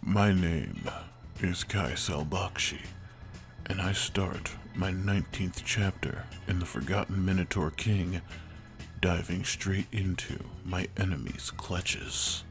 My name is Kycell, and I start my 19th chapter in the Forgotten Minotaur King, diving straight into my enemy's clutches.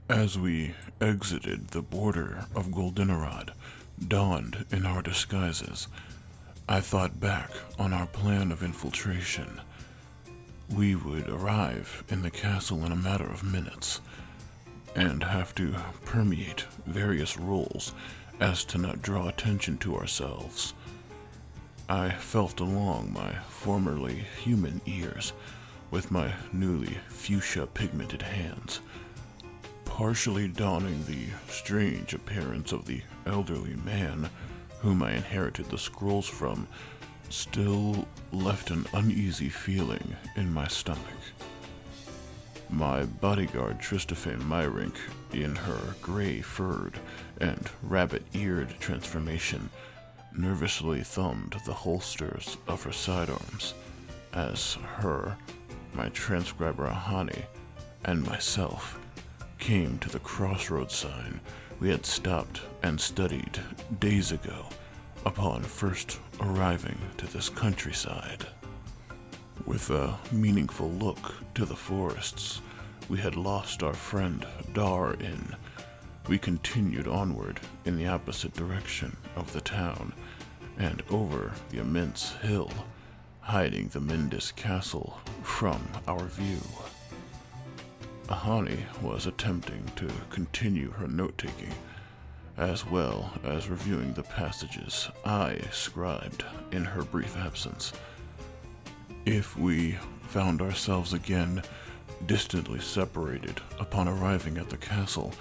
As we exited the border of Goldenrod, donned in our disguises, I thought back on our plan of infiltration. We would arrive in the castle in a matter of minutes, and have to permeate various roles as to not draw attention to ourselves. I felt along my formerly human ears with my newly fuchsia pigmented hands, partially donning the strange appearance of the elderly man whom I inherited the scrolls from, still left an uneasy feeling in my stomach. My bodyguard Tristophan Myrink, in her gray-furred and rabbit-eared transformation, nervously thumbed the holsters of her sidearms, as my transcriber Ahani, and myself came to the crossroads sign we had stopped and studied days ago upon first arriving to this countryside. With a meaningful look to the forests we had lost our friend Dar in, we continued onward in the opposite direction of the town and over the immense hill, hiding the Mindas Castle from our view. Ahani was attempting to continue her note-taking, as well as reviewing the passages I scribed in her brief absence. If we found ourselves again distantly separated upon arriving at the castle,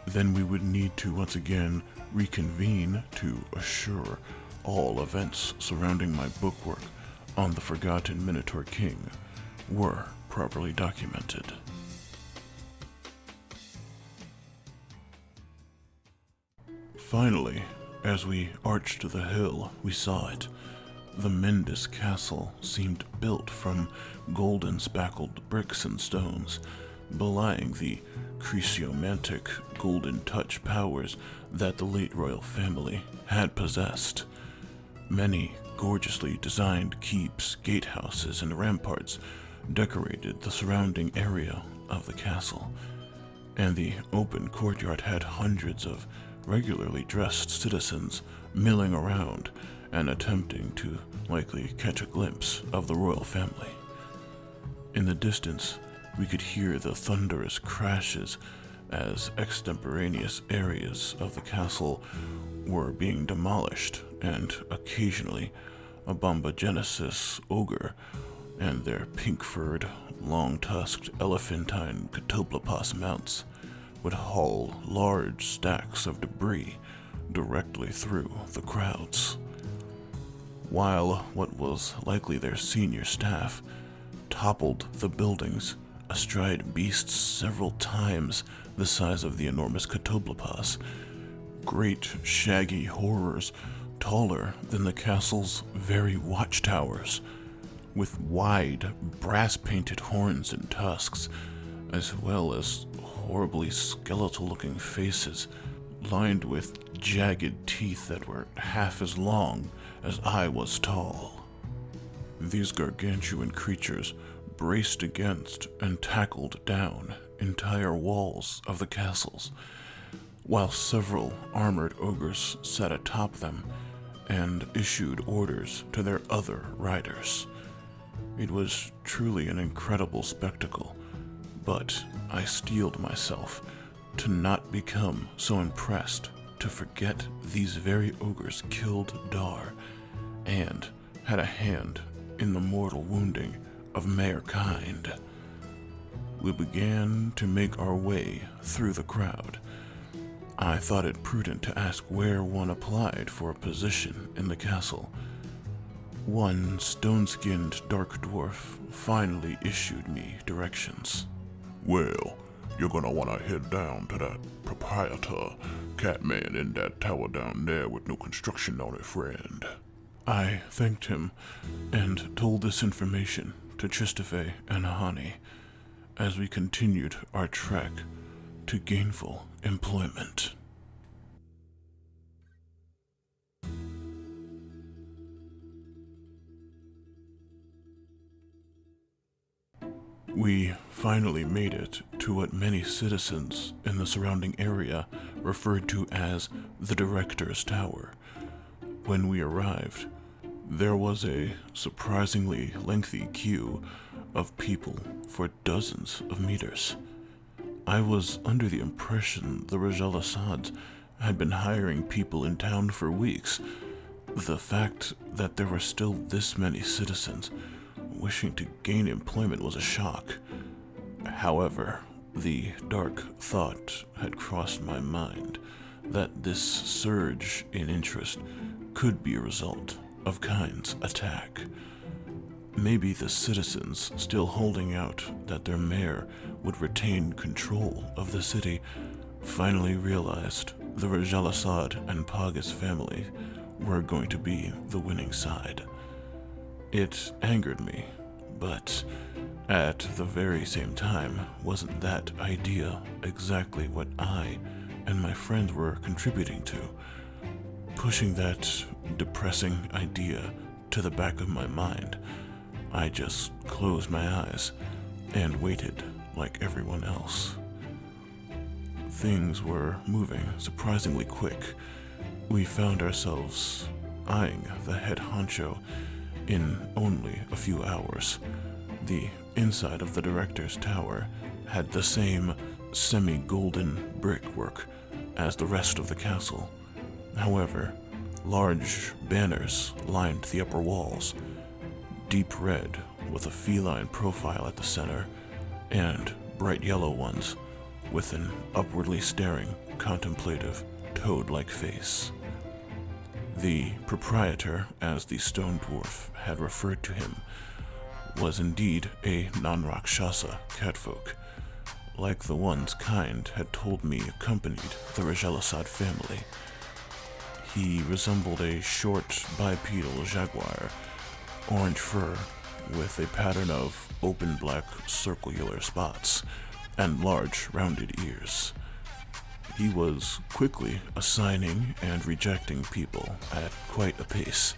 then we would need to once again reconvene to assure all events surrounding my bookwork on the Forgotten Minotaur King were properly documented. Finally, as we arched the hill, we saw it. The Mindas Castle seemed built from golden spackled bricks and stones, belying the chrysomantic golden touch powers that the late royal family had possessed. Many gorgeously designed keeps, gatehouses, and ramparts decorated the surrounding area of the castle, and the open courtyard had hundreds of regularly dressed citizens milling around and attempting to likely catch a glimpse of the royal family. In the distance, we could hear the thunderous crashes as extemporaneous areas of the castle were being demolished, and occasionally a Bombogenesis ogre and their pink-furred, long-tusked elephantine Catoplopas mounts would haul large stacks of debris directly through the crowds, while what was likely their senior staff toppled the buildings astride beasts several times the size of the enormous Catoplopas, great shaggy horrors taller than the castle's very watchtowers, with wide brass-painted horns and tusks, as well as horribly skeletal-looking faces lined with jagged teeth that were half as long as I was tall. These gargantuan creatures braced against and tackled down entire walls of the castles, while several armored ogres sat atop them and issued orders to their other riders. It was truly an incredible spectacle, but I steeled myself to not become so impressed to forget these very ogres killed Dar and had a hand in the mortal wounding of Myrink. We began to make our way through the crowd. I thought it prudent to ask where one applied for a position in the castle. One stone-skinned dark dwarf finally issued me directions. Well, you're gonna wanna head down to that proprietor catman in that tower down there with no construction on it, friend. I thanked him and told this information to Tristafe and Ahani as we continued our trek to gainful employment. We finally made it to what many citizens in the surrounding area referred to as the Director's Tower. When we arrived, there was a surprisingly lengthy queue of people for dozens of meters. I was under the impression the Rajal Assads had been hiring people in town for weeks. The fact that there were still this many citizens wishing to gain employment was a shock. However, the dark thought had crossed my mind that this surge in interest could be a result of Kyne's attack. Maybe the citizens still holding out that their mayor would retain control of the city finally realized the Rajal Assad and Pagas family were going to be the winning side. It angered me, but at the very same time, wasn't that idea exactly what I and my friends were contributing to? Pushing that depressing idea to the back of my mind, I just closed my eyes and waited like everyone else. Things were moving surprisingly quick. We found ourselves eyeing the head honcho in only a few hours. The inside of the Director's Tower had the same semi-golden brickwork as the rest of the castle. However, large banners lined the upper walls, deep red with a feline profile at the center, and bright yellow ones with an upwardly staring, contemplative, toad-like face. The proprietor, as the stone dwarf had referred to him, was indeed a non-Rakshasa catfolk, like the ones Kind had told me accompanied the Rajal Assad family. He resembled a short bipedal jaguar, orange fur with a pattern of open black circular spots and large rounded ears. He was quickly assigning and rejecting people at quite a pace,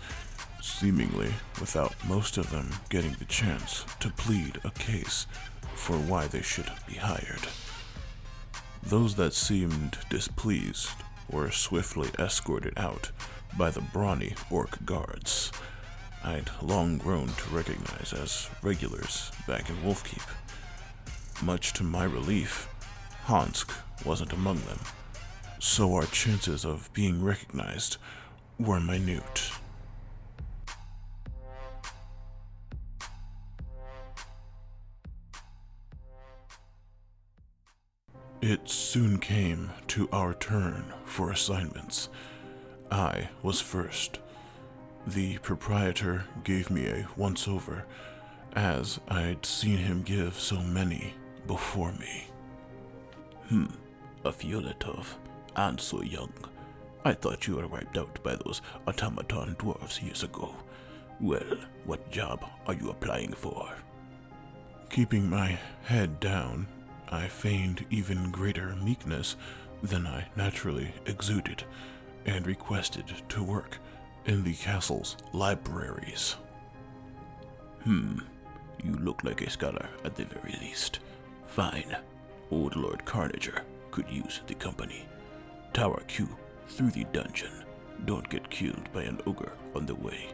seemingly without most of them getting the chance to plead a case for why they should be hired. Those that seemed displeased were swiftly escorted out by the brawny orc guards I'd long grown to recognize as regulars back in Wolfkeep. Much to my relief, Hansk wasn't among them, so our chances of being recognized were minute. It soon came to our turn for assignments. I was first. The proprietor gave me a once-over, as I'd seen him give so many before me. A Fyoletov, and so young. I thought you were wiped out by those automaton dwarves years ago. Well, what job are you applying for? Keeping my head down, I feigned even greater meekness than I naturally exuded, and requested to work in the castle's libraries. You look like a scholar at the very least. Fine. Old Lord Carnager could use the company. Tower Q through the dungeon. Don't get killed by an ogre on the way.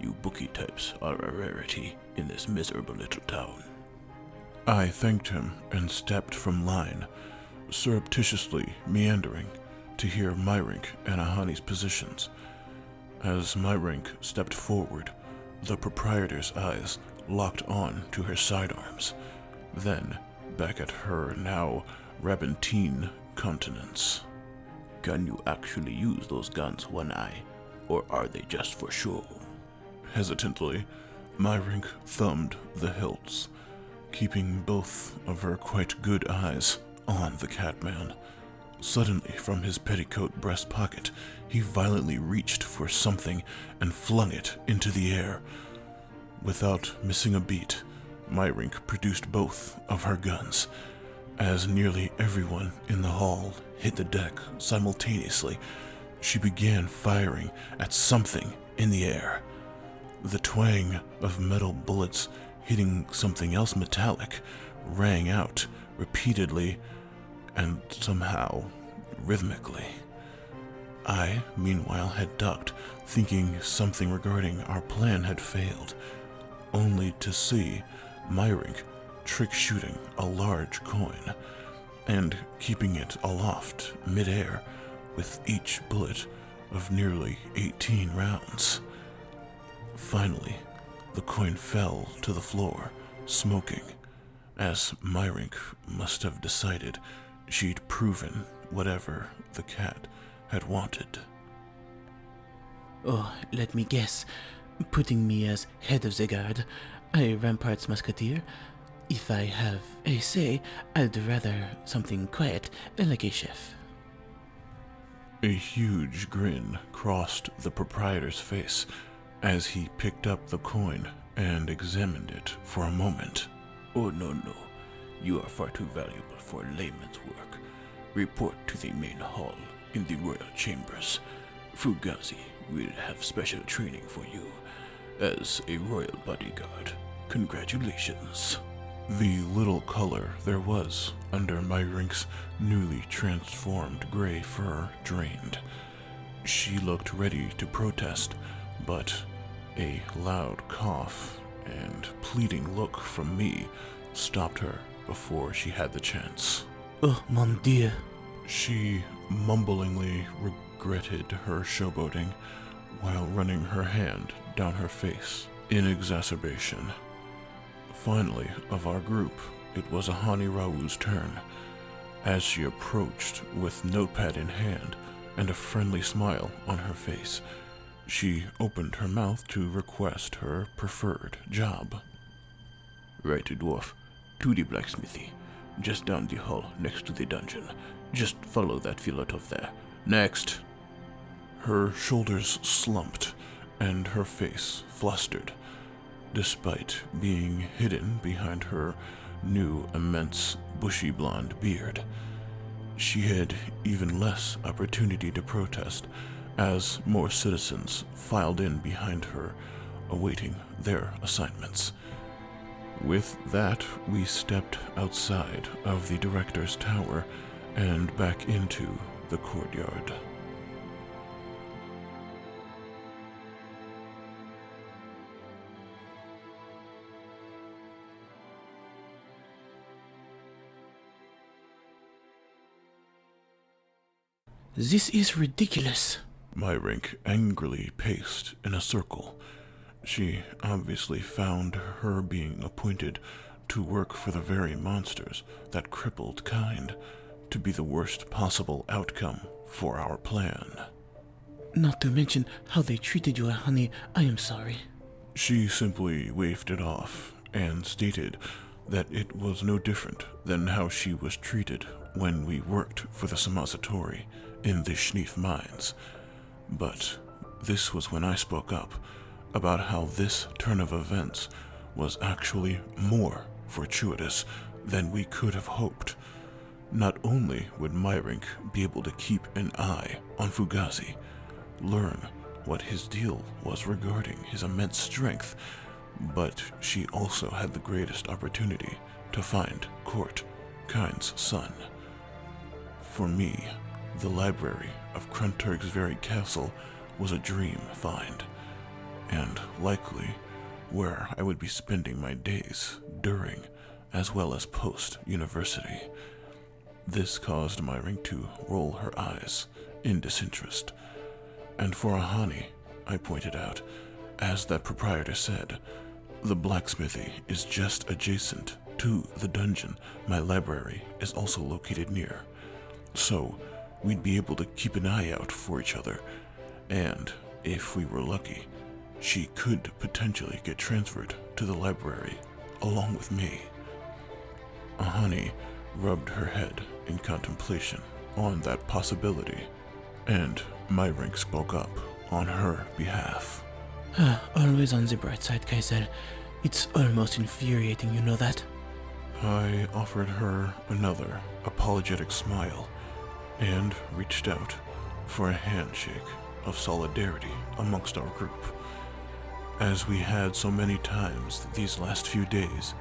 You bookie types are a rarity in this miserable little town. I thanked him and stepped from line, surreptitiously meandering to hear Myrink and Ahani's positions. As Myrink stepped forward, the proprietor's eyes locked on to her sidearms, then back at her now Rabantine countenance. Can you actually use those guns one eye, or are they just for show? Hesitantly, Myrink thumbed the hilts, keeping both of her quite good eyes on the Catman. Suddenly, from his petticoat breast pocket, he violently reached for something and flung it into the air. Without missing a beat, Myrink produced both of her guns. As nearly everyone in the hall hit the deck simultaneously, she began firing at something in the air. The twang of metal bullets hitting something else metallic rang out repeatedly and somehow rhythmically. I, meanwhile, had ducked, thinking something regarding our plan had failed, only to see Myrink trick-shooting a large coin and keeping it aloft mid-air with each bullet of nearly 18 rounds. Finally, the coin fell to the floor, smoking, as Myrink must have decided she'd proven whatever the cat had wanted. Oh, let me guess. Putting me as head of the guard, a Rampart's musketeer. If I have a say, I'd rather something quiet, like a chef. A huge grin crossed the proprietor's face as he picked up the coin and examined it for a moment. Oh, no. You are far too valuable for layman's work. Report to the main hall in the royal chambers. Fugazi will have special training for you as a royal bodyguard. Congratulations. The little color there was under Myrink's newly transformed gray fur drained. She looked ready to protest, but a loud cough and pleading look from me stopped her before she had the chance. Oh, mon Dieu. She mumblingly regretted her showboating while running her hand down her face in exacerbation. Finally, of our group, it was Ahani Rawu's turn. As she approached with notepad in hand and a friendly smile on her face, she opened her mouth to request her preferred job. Right, dwarf. To the blacksmithy. Just down the hall next to the dungeon. Just follow that Filotov there. Next. Her shoulders slumped and her face flustered, despite being hidden behind her new immense bushy blonde beard. She had even less opportunity to protest as more citizens filed in behind her, awaiting their assignments. With that, we stepped outside of the director's tower and back into the courtyard. This is ridiculous. Myrink angrily paced in a circle. She obviously found her being appointed to work for the very monsters that crippled kind to be the worst possible outcome for our plan. Not to mention how they treated you, Ahani. I am sorry. She simply waved it off and stated that it was no different than how she was treated when we worked for the Samazatori in the Schneef mines. But this was when I spoke up about how this turn of events was actually more fortuitous than we could have hoped. Not only would Myrink be able to keep an eye on Fugazi, learn what his deal was regarding his immense strength, but she also had the greatest opportunity to find Court Kind's son. For me, the library of Krunturg's very castle was a dream find, and likely where I would be spending my days during as well as post-university. This caused Myrink to roll her eyes in disinterest. And for Ahani, I pointed out, as that proprietor said, the blacksmithy is just adjacent to the dungeon my library is also located near. So, we'd be able to keep an eye out for each other, and if we were lucky, she could potentially get transferred to the library along with me. Ahani rubbed her head in contemplation on that possibility, and Myrink spoke up on her behalf. Always on the bright side, Kycell. It's almost infuriating, you know that? I offered her another apologetic smile and reached out for a handshake of solidarity amongst our group. As we had so many times these last few days,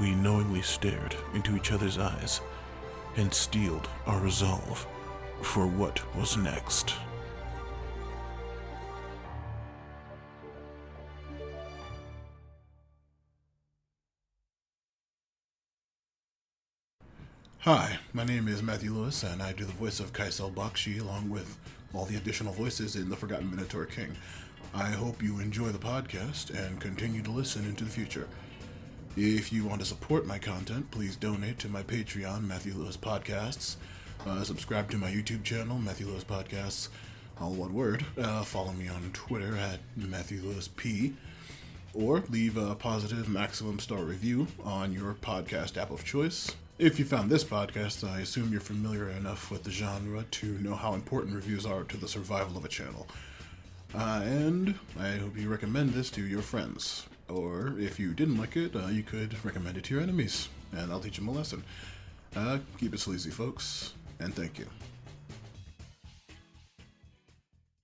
we knowingly stared into each other's eyes and steeled our resolve for what was next. Hi, my name is Matthew Lewis, and I do the voice of Kycell Bakshi, along with all the additional voices in The Forgotten Minotaur King. I hope you enjoy the podcast and continue to listen into the future. If you want to support my content, please donate to my Patreon, Matthew Lewis Podcasts. Subscribe to my YouTube channel, Matthew Lewis Podcasts, all one word. Follow me on Twitter at Matthew Lewis P. Or leave a positive maximum star review on your podcast app of choice. If you found this podcast, I assume you're familiar enough with the genre to know how important reviews are to the survival of a channel. And I hope you recommend this to your friends. Or if you didn't like it, you could recommend it to your enemies, and I'll teach them a lesson. Keep it sleazy, folks, and thank you.